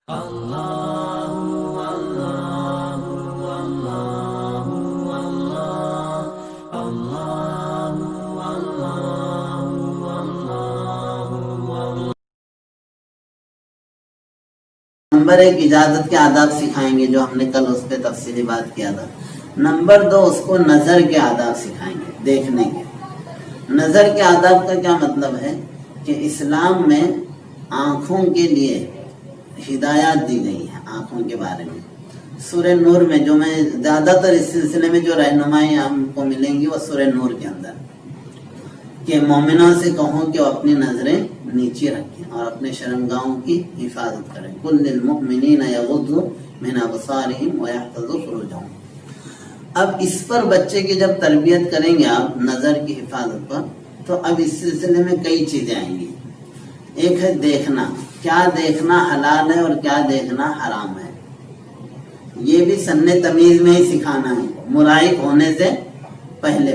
Number 1 اجازت کے آداب سکھائیں گے، جو ہم نے کل اس پہ تفصیلی بات کیا تھا۔ نمبر 2 اس کو نظر کے آداب سکھائیں گے، دیکھنے کے۔ نظر کے آداب کا کیا مطلب ہے کہ اسلام میں آنکھوں کے لیے ہدایات دی گئی ہے، آنکھوں کے بارے میں۔ سورہ نور میں جو میں زیادہ تر اس سلسلے میں جو رہنمائی ہم کو ملیں گی وہ سورہ نور کے اندر، کہ مومنوں سے کہوں کہ وہ اپنی نظریں نیچے رکھیں اور اپنے شرمگاہوں کی حفاظت کریں۔ قل للمؤمنین یغضوا من ابصارهم ویحفظوا فروجهم۔ اب اس پر بچے کی جب تربیت کریں گے آپ نظر کی حفاظت پر، تو اب اس سلسلے میں کئی چیزیں آئیں گی۔ ایک ہے دیکھنا، کیا دیکھنا حلال ہے اور کیا دیکھنا حرام ہے، یہ بھی سن تمیز میں ہی سکھانا ہے، مراعب ہونے سے پہلے۔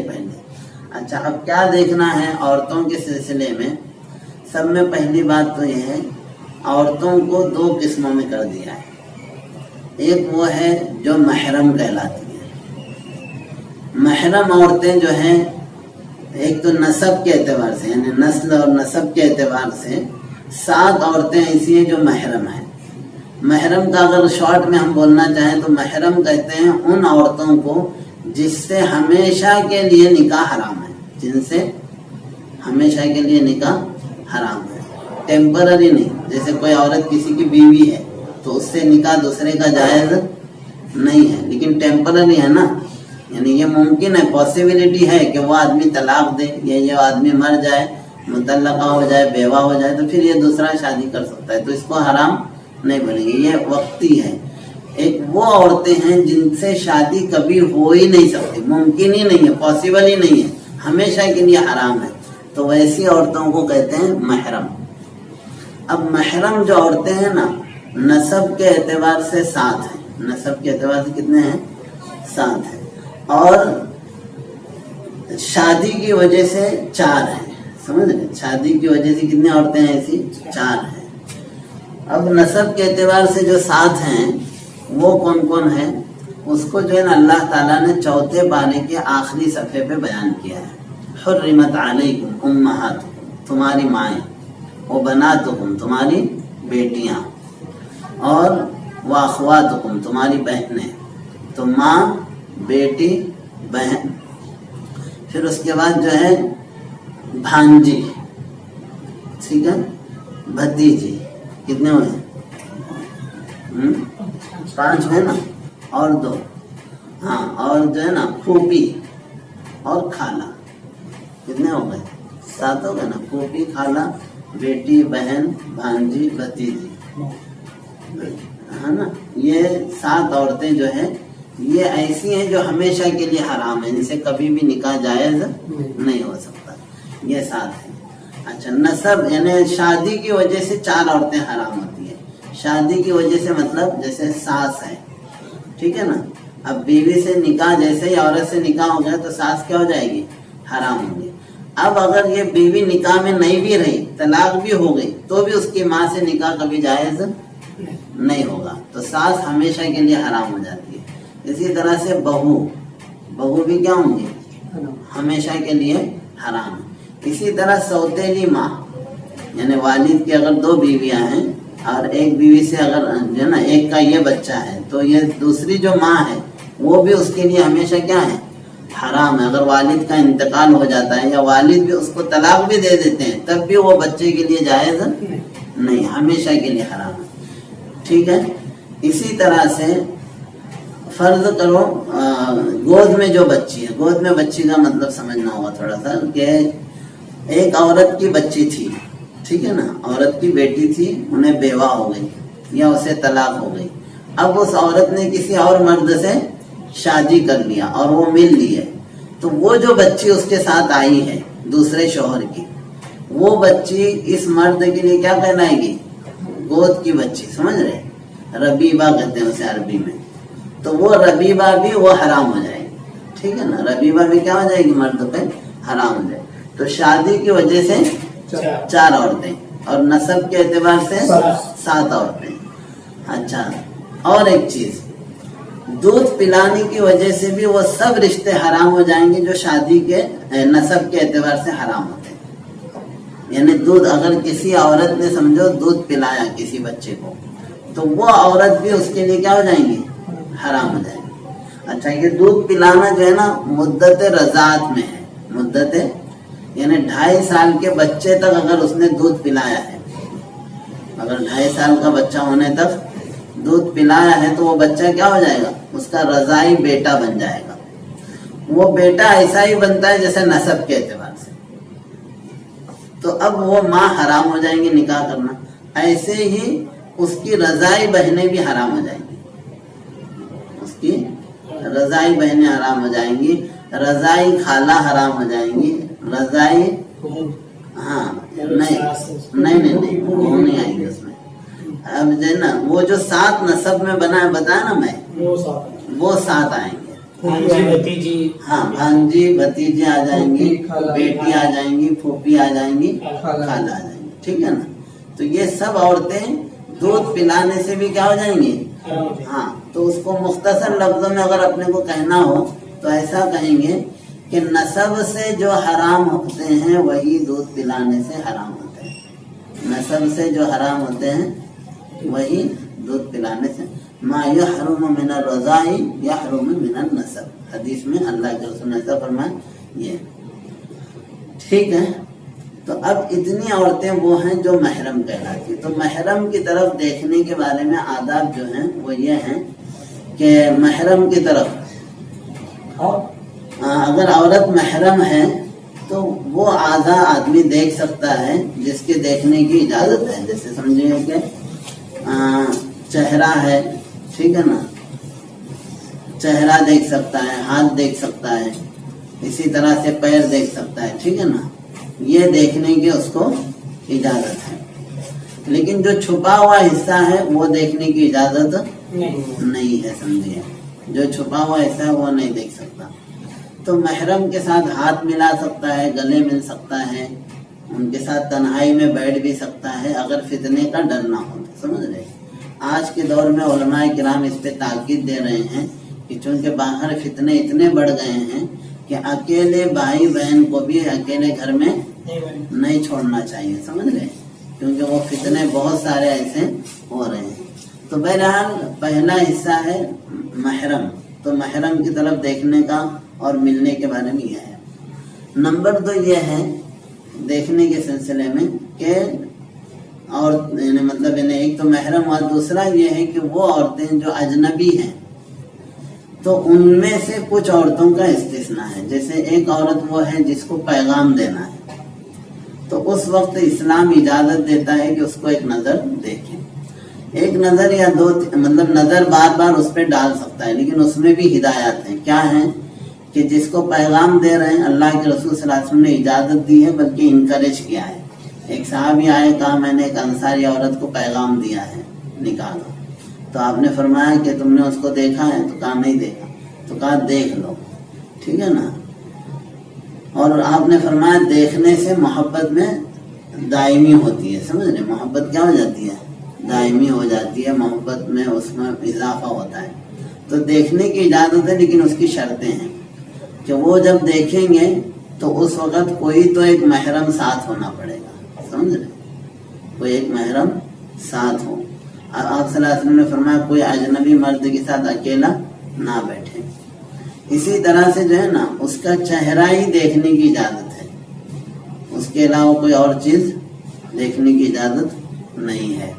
اچھا، اب کیا دیکھنا ہے عورتوں کے سلسلے میں؟ سب میں پہلی بات تو یہ ہے، عورتوں کو 2 قسموں میں کر دیا ہے۔ ایک وہ ہے جو محرم کہلاتی ہے۔ محرم عورتیں جو ہیں، ایک تو نسب کے اعتبار سے، یعنی نسل اور نسب کے اعتبار سے 7 عورتیں ایسی ہیں جو محرم ہیں۔ محرم کا اگر شارٹ میں ہم بولنا چاہیں تو محرم کہتے ہیں ان عورتوں کو جس سے ہمیشہ کے لیے نکاح حرام ہے، جن سے ہمیشہ کے لیے نکاح حرام ہے، ٹیمپرری نہیں۔ جیسے کوئی عورت کسی کی بیوی ہے تو اس سے نکاح دوسرے کا جائز نہیں ہے، لیکن ٹیمپرری ہے نا، یعنی یہ ممکن ہے، پاسبلٹی ہے کہ وہ آدمی طلاق دے یا یہ آدمی مر جائے، مطلقہ ہو جائے، بیوہ ہو جائے، تو پھر یہ دوسرا شادی کر سکتا ہے، تو اس کو حرام نہیں بولیں گے، یہ وقتی ہے۔ ایک وہ عورتیں ہیں جن سے شادی کبھی ہو ہی نہیں سکتی، ممکن ہی نہیں ہے، پاسبل ہی نہیں ہے، ہمیشہ کے لیے حرام ہے، تو ویسی عورتوں کو کہتے ہیں محرم۔ اب محرم جو عورتیں ہیں نا، نسب کے اعتبار سے 7 ہیں، نسب کے اعتبار سے کتنے ہیں؟ 7 ہیں، اور شادی کی وجہ سے 4 ہیں، سمجھ رہے؟ شادی کی وجہ سے کتنی عورتیں ہیں ایسی؟ 4 ہیں۔ اب نسب کے اعتبار سے جو 7 ہیں وہ کون کون ہیں؟ اس کو جو ہے نا اللہ تعالیٰ نے 4 پارے کے آخری صفحے پہ بیان کیا ہے۔ حرمت علیکم امہاتکم، تمہاری مائیں، وبناتکم، تمہاری بیٹیاں، اور واخواتکم، تمہاری بہنیں، تو ماں، بیٹی، بہن، پھر اس کے بعد جو ہے بھانجی، ٹھیک ہے، بھتیجی، کتنے ہوئے؟ 5 ہے نا، اور 2، ہاں، اور جو ہے نا پھوپھی اور خالہ، کتنے ہو گئے؟ 7 ہو گئے نا، پھوپھی، خالہ، بیٹی، بہن، بھانجی، بھتیجی، ہے نا۔ یہ 7 عورتیں جو ہیں یہ ایسی ہیں جو ہمیشہ کے لیے حرام ہیں، ان سے کبھی بھی نکاح جائز نہیں ہو سکتا، یہ 7 ہیں۔ اچھا، نسب یعنی شادی کی وجہ سے 4 عورتیں حرام ہوتی ہیں۔ شادی کی وجہ سے مطلب جیسے ساس ہے، ٹھیک ہے نا، اب بیوی سے نکاح، جیسے ہی عورت سے نکاح ہو گیا تو ساس کیا ہو جائے گی؟ حرام ہوگی۔ اب اگر یہ بیوی نکاح میں نہیں بھی رہی، طلاق بھی ہو گئی، تو بھی اس کی ماں سے نکاح کبھی جائز نہیں ہوگا، تو ساس ہمیشہ کے لیے حرام ہو جاتی ہے۔ اسی طرح سے بہو بھی کیا ہوں گی؟ ہمیشہ کے لیے حرام ہے۔ اسی طرح سوتیلی ماں، یعنی والد کی اگر 2 بیویاں ہیں اور ایک بیوی سے اگر جو ہے نا ایک کا یہ بچہ ہے، تو یہ دوسری جو ماں ہے وہ بھی اس کے لیے ہمیشہ کیا ہے؟ حرام ہے۔ اگر والد کا انتقال ہو جاتا ہے یا والد بھی اس کو طلاق بھی دے دیتے ہیں، تب بھی وہ بچے کے لیے جائز نہیں، ہمیشہ کے لیے حرام ہے، ٹھیک ہے۔ اسی طرح سے فرض کرو گود میں جو بچی ہے، گود میں بچی کا مطلب سمجھنا ہوگا تھوڑا سا، کہ ایک عورت کی بچی تھی، ٹھیک ہے نا، عورت کی بیٹی تھی، انہیں بیوہ ہو گئی یا اسے طلاق ہو گئی، اب اس عورت نے کسی اور مرد سے شادی کر لیا اور وہ مل لی ہے، تو وہ جو بچی اس کے ساتھ آئی ہے دوسرے شوہر کی، وہ بچی اس مرد کے لیے کیا کہلائے گی؟ گود کی بچی، سمجھ رہے؟ ربیبہ کہتے ہیں اسے عربی میں، تو وہ ربیبہ بھی وہ حرام ہو جائے گی، ٹھیک ہے نا، ربیبہ بھی کیا ہو جائے گی؟ مرد پہ حرام ہو جائے۔ تو شادی کی وجہ سے 4 عورتیں اور نسب کے اعتبار سے 7 عورتیں۔ اچھا، اور ایک چیز، دودھ پلانے کی وجہ سے بھی وہ سب رشتے حرام ہو جائیں گے جو شادی کے نسب کے اعتبار سے حرام ہوتے ہیں. یعنی دودھ اگر کسی عورت نے سمجھو دودھ پلایا کسی بچے کو تو وہ عورت بھی اس کے لیے کیا ہو جائیں گی؟ حرام ہو جائیں گی. اچھا، یہ دودھ پلانا جو ہے نا مدت رضاعت میں ہے. مدت یعنی 2.5 سال کے بچے تک اگر اس نے دودھ پلایا ہے، اگر 2.5 سال کا بچہ ہونے تک دودھ پلایا ہے تو وہ بچہ کیا ہو جائے گا؟ اس کا رضاعی بیٹا بن جائے گا. وہ بیٹا ایسا ہی بنتا ہے جیسے نسب کے اعتبار سے. تو اب وہ ماں حرام ہو جائیں گی نکاح کرنا. ایسے ہی اس کی رضاعی بہنیں بھی حرام ہو جائیں گی. اس کی رضاعی بہنیں حرام ہو جائیں گی، رضاعی خالہ حرام ہو جائیں گی، رضاعی نہیں وہ نہیں آئیں گے اس میں. اب جو ہے نا وہ جو 7 نسب میں بتایا نا میں، وہ 7 آئیں گے. ہاں، بھانجی بھتیجی آ جائیں گی، بیٹی آ جائیں گی، پھوپھی آ جائیں گی، خالہ آ جائیں گی. ٹھیک ہے نا. تو یہ سب عورتیں دودھ پلانے سے بھی کیا ہو جائیں گی؟ ہاں. تو اس کو مختصر لفظوں میں اگر اپنے کو کہنا ہو تو ایسا کہیں گے کہ نسب سے جو حرام ہوتے ہیں وہی دودھ پلانے سے حرام ہوتے ہیں. نسب سے جو حرام ہوتے ہیں وہی دودھ پلانے سے. ما یحرم من الرضاعی یحرم من النسب، حدیث میں اللہ کے رسول نے ایسا فرمایا. یہ ٹھیک ہے. تو اب اتنی عورتیں وہ ہیں جو محرم کہلاتی. تو محرم کی طرف دیکھنے کے بارے میں آداب جو ہیں وہ یہ ہیں کہ محرم کی طرف اگر عورت محرم ہے تو وہ آدھا آدمی دیکھ سکتا ہے جس کے دیکھنے کی اجازت ہے. جیسے سمجھیے کہ چہرہ ہے، ٹھیک ہے نا، چہرہ دیکھ سکتا ہے، ہاتھ دیکھ سکتا ہے، اسی طرح سے پیر دیکھ سکتا ہے. ٹھیک ہے نا. یہ دیکھنے کی اس کو اجازت ہے. لیکن جو چھپا ہوا حصہ ہے وہ دیکھنے کی اجازت نہیں ہے. سمجھیے، جو چھپا ہوا حصہ ہے وہ نہیں دیکھ سکتا. تو محرم کے ساتھ ہاتھ ملا سکتا ہے، گلے مل سکتا ہے، ان کے ساتھ تنہائی میں بیٹھ بھی سکتا ہے اگر فتنے کا ڈر نہ ہو. سمجھ رہے؟ آج کے دور میں علماء کرام اس پہ تاکید دے رہے ہیں کہ چونکہ باہر فتنے اتنے بڑھ گئے ہیں کہ اکیلے بھائی بہن کو بھی اکیلے گھر میں نہیں چھوڑنا چاہیے. سمجھ رہے؟ کیونکہ وہ فتنے بہت سارے ایسے ہو رہے ہیں. تو بہرحال پہلا حصہ ہے محرم. تو محرم کی طرف دیکھنے کا اور ملنے کے بارے میں یہ ہے. نمبر 2 یہ ہے دیکھنے کے سلسلے میں کہ اور مطلب ایک تو محرم ہوا، دوسرا یہ ہے کہ وہ عورتیں جو اجنبی ہیں تو ان میں سے کچھ عورتوں کا استثناء ہے. جیسے ایک عورت وہ ہے جس کو پیغام دینا ہے تو اس وقت اسلام اجازت دیتا ہے کہ اس کو ایک نظر دیکھیں. ایک نظر یا 2 مطلب نظر بار بار اس پہ ڈال سکتا ہے، لیکن اس میں بھی ہدایات ہیں. کیا ہیں کہ جس کو پیغام دے رہے ہیں اللہ کے رسول صلی اللہ علیہ وسلم نے اجازت دی ہے بلکہ انکریج کیا ہے. ایک صحابی آئے، کہا میں نے ایک انصاری عورت کو پیغام دیا ہے نکاح کا. تو آپ نے فرمایا کہ تم نے اس کو دیکھا ہے؟ تو کہا نہیں دیکھا. تو کہا دیکھ لو. ٹھیک ہے نا. اور آپ نے فرمایا دیکھنے سے محبت میں دائمی ہوتی ہے. سمجھ رہے؟ محبت کیا ہو جاتی ہے؟ دائمی ہو جاتی ہے. محبت میں اس میں اضافہ ہوتا ہے. تو دیکھنے کی اجازت ہے، لیکن اس کی شرطیں ہیں کہ وہ جب دیکھیں گے تو اس وقت کوئی تو ایک محرم ساتھ ہونا پڑے گا. سمجھ رہے؟ کوئی ایک محرم ساتھ ہو. آپ صلی اللہ علیہ وسلم نے فرمایا کوئی اجنبی مرد کے ساتھ اکیلا نہ بیٹھے. اسی طرح سے جو ہے نا اس کا چہرہ ہی دیکھنے کی اجازت ہے، اس کے علاوہ کوئی اور چیز دیکھنے کی اجازت نہیں ہے.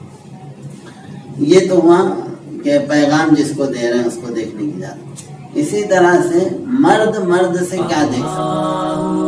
یہ تو ہوا کہ پیغام جس کو دے رہے ہیں اس کو دیکھنے کی اجازت. اسی طرح سے مرد سے کیا دیکھ سکتا ہے؟